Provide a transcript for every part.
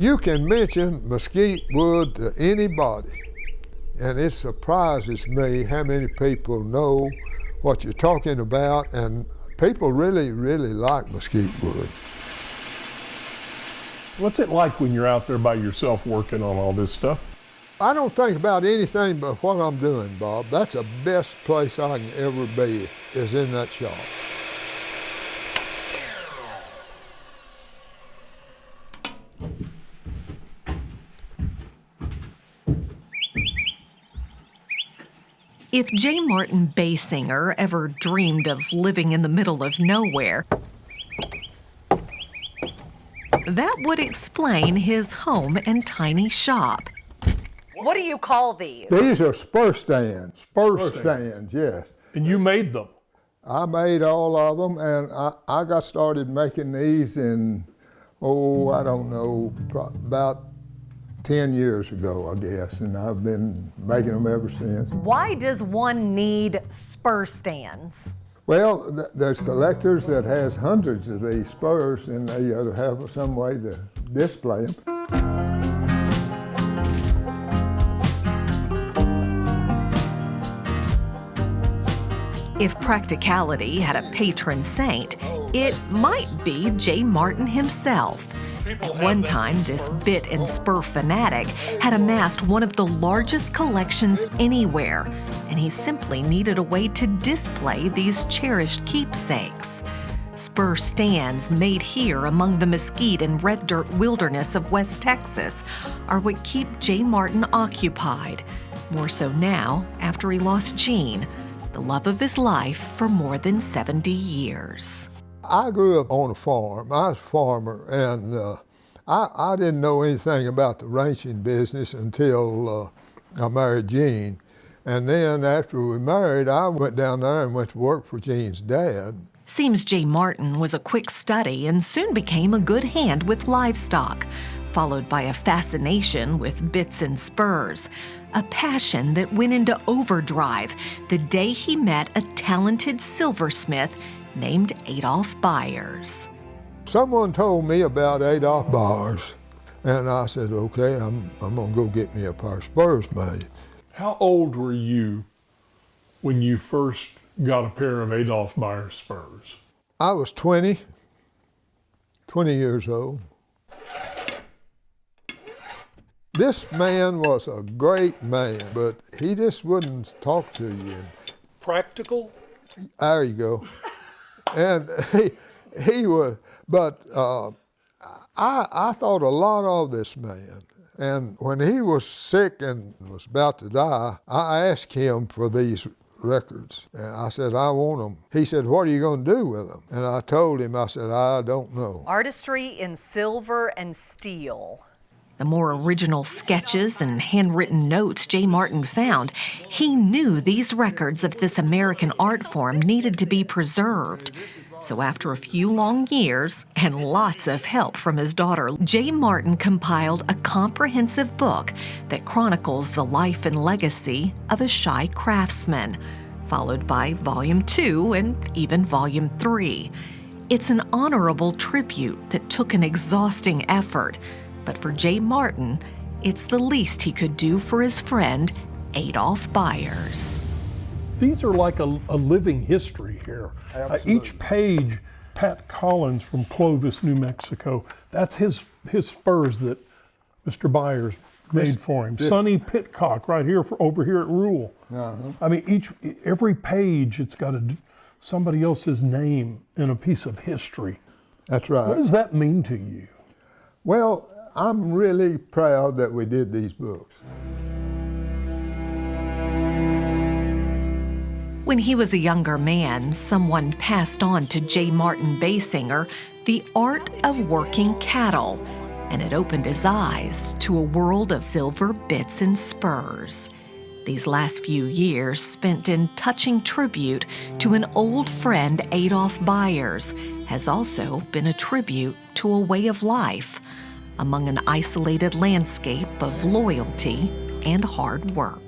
You can mention mesquite wood to anybody, and it surprises me how many people know what you're talking about, and people really, really like mesquite wood. What's it like when you're out there by yourself working on all this stuff? I don't think about anything but what I'm doing, Bob. That's the best place I can ever be, is in that shop. If J. Martin Basinger ever dreamed of living in the middle of nowhere, that would explain his home and tiny shop. What do you call these? These are spur stands. Spur stands, yes. And you made them? I made all of them, and I got started making these in, I don't know, about 10 years ago, I guess, and I've been making them ever since. Why does one need spur stands? Well, there's collectors that has hundreds of these spurs, and they ought to have some way to display them. If practicality had a patron saint, it might be J. Martin himself. At one time, this bit and spur fanatic had amassed one of the largest collections anywhere, and he simply needed a way to display these cherished keepsakes. Spur stands made here among the mesquite and red dirt wilderness of West Texas are what keep J. Martin occupied, more so now after he lost Jean, the love of his life for more than 70 years. I grew up on a farm. I was a farmer, and I didn't know anything about the ranching business until I married Jean. And then after we married, I went down there and went to work for Jean's dad. Seems J. Martin was a quick study and soon became a good hand with livestock, followed by a fascination with bits and spurs, a passion that went into overdrive the day he met a talented silversmith named Adolph Bayers. Someone told me about Adolph Bayers, and I said, okay, I'm gonna go get me a pair of spurs made. How old were you when you first got a pair of Adolph Bayers spurs? I was 20 years old. This man was a great man, but he just wouldn't talk to you. Practical? There you go. And he would, but I thought a lot of this man. And when he was sick and was about to die, I asked him for these records. And I said, I want them. He said, what are you going to do with them? And I told him, I said, I don't know. Artistry in silver and steel. The more original sketches and handwritten notes J. Martin found, he knew these records of this American art form needed to be preserved. So after a few long years and lots of help from his daughter, J. Martin compiled a comprehensive book that chronicles the life and legacy of a shy craftsman, followed by Volume 2 and even Volume 3. It's an honorable tribute that took an exhausting effort, but for J. Martin, it's the least he could do for his friend, Adolph Bayers. These are like a living history here. Each page, Pat Collins from Clovis, New Mexico, that's his spurs that Mr. Bayers made for him. Sonny Pitcock right here over here at Rule. I mean, every page, it's got somebody else's name in a piece of history. That's right. What does that mean to you? Well, I'm really proud that we did these books. When he was a younger man, someone passed on to J. Martin Basinger the art of working cattle, and it opened his eyes to a world of silver bits and spurs. These last few years spent in touching tribute to an old friend, Adolph Bayers, has also been a tribute to a way of life among an isolated landscape of loyalty and hard work.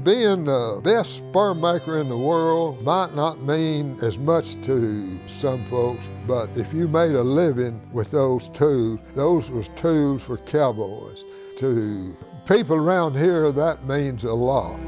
Being the best spur maker in the world might not mean as much to some folks, but if you made a living with those was tools for cowboys. To people around here, that means a lot.